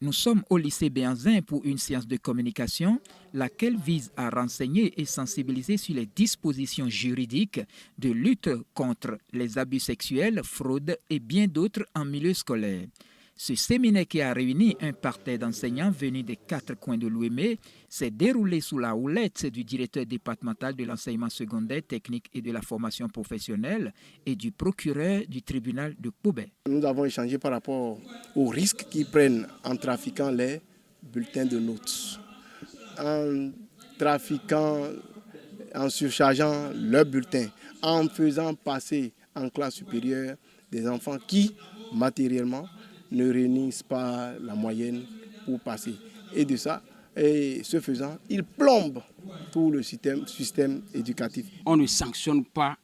Nous sommes au lycée Béhanzin pour une séance de communication, laquelle vise à renseigner et sensibiliser sur les dispositions juridiques de lutte contre les abus sexuels, fraudes et bien d'autres en milieu scolaire. Ce séminaire qui a réuni un parterre d'enseignants venus des 4 coins de l'Ouémé s'est déroulé sous la houlette du directeur départemental de l'enseignement secondaire, technique et de la formation professionnelle et du procureur du tribunal de Koubé. Nous avons échangé par rapport aux risques qu'ils prennent en trafiquant les bulletins de notes, en trafiquant, en surchargeant leurs bulletins, en faisant passer en classe supérieure des enfants qui, matériellement, ne réunissent pas la moyenne pour passer. Et de ça, et ce faisant, ils plombent tout le système éducatif. On ne sanctionne pas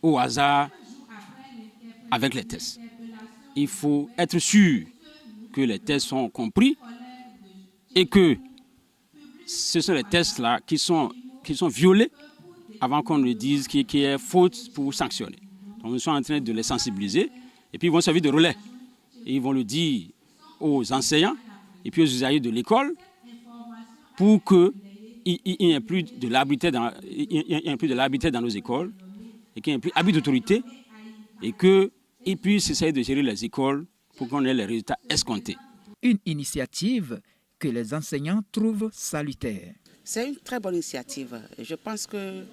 au hasard avec les tests. Il faut être sûr que les tests sont compris et que ce sont les tests-là qui sont violés avant qu'on ne dise qu'il y ait faute pour sanctionner. Donc nous sommes en train de les sensibiliser et puis ils vont servir de relais. Et ils vont le dire aux enseignants et puis aux usagers de l'école pour qu'il n'y ait plus de l'arbitraire dans nos écoles et qu'il n'y ait plus d'abus d'autorité et qu'ils puissent essayer de gérer les écoles pour qu'on ait les résultats escomptés. Une initiative que les enseignants trouvent salutaire. C'est une très bonne initiative. Je pense que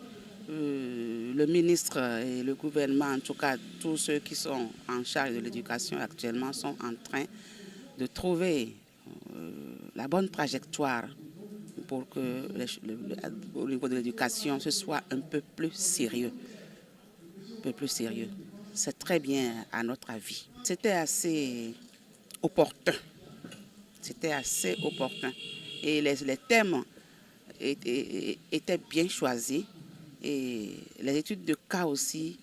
le ministre et le gouvernement, en tout cas tous ceux qui sont en charge de l'éducation actuellement, sont en train de trouver la bonne trajectoire pour que au niveau de l'éducation, ce soit un peu plus sérieux. Un peu plus sérieux. C'est très bien à notre avis. C'était assez opportun. C'était assez opportun. Et les thèmes étaient bien choisis. Et les études de cas aussi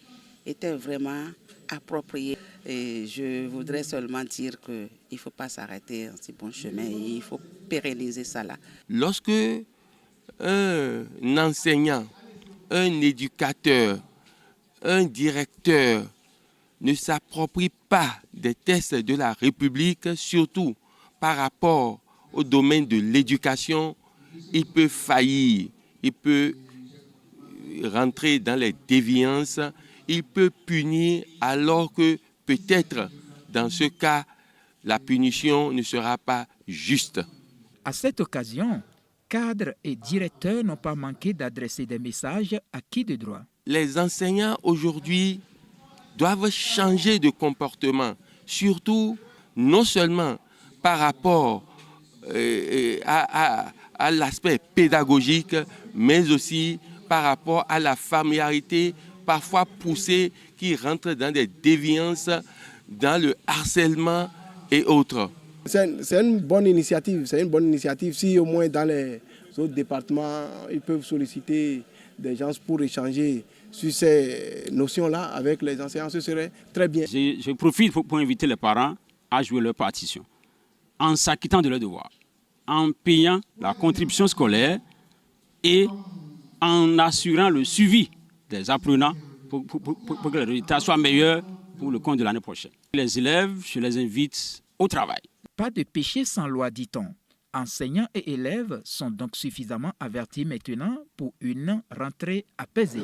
étaient vraiment appropriées. Et je voudrais seulement dire qu'il ne faut pas s'arrêter en ce bon chemin. Il faut pérenniser ça là. Lorsque un enseignant, un éducateur, un directeur ne s'approprie pas des tests de la République, surtout par rapport au domaine de l'éducation, il peut faillir, il peut rentrer dans les déviances, il peut punir alors que peut-être dans ce cas, la punition ne sera pas juste. À cette occasion, cadres et directeurs n'ont pas manqué d'adresser des messages à qui de droit. Les enseignants aujourd'hui doivent changer de comportement, surtout non seulement par rapport à l'aspect pédagogique, mais aussi par rapport à la familiarité parfois poussée qui rentre dans des déviances, dans le harcèlement et autres. C'est une bonne initiative. C'est une bonne initiative. Si au moins dans les autres départements, ils peuvent solliciter des gens pour échanger sur ces notions-là avec les enseignants, ce serait très bien. Je profite pour inviter les parents à jouer leur partition en s'acquittant de leurs devoirs, en payant la contribution scolaire et en assurant le suivi des apprenants pour que les résultats soient meilleurs pour le compte de l'année prochaine. Les élèves, je les invite au travail. Pas de péché sans loi, dit-on. Enseignants et élèves sont donc suffisamment avertis maintenant pour une rentrée apaisée.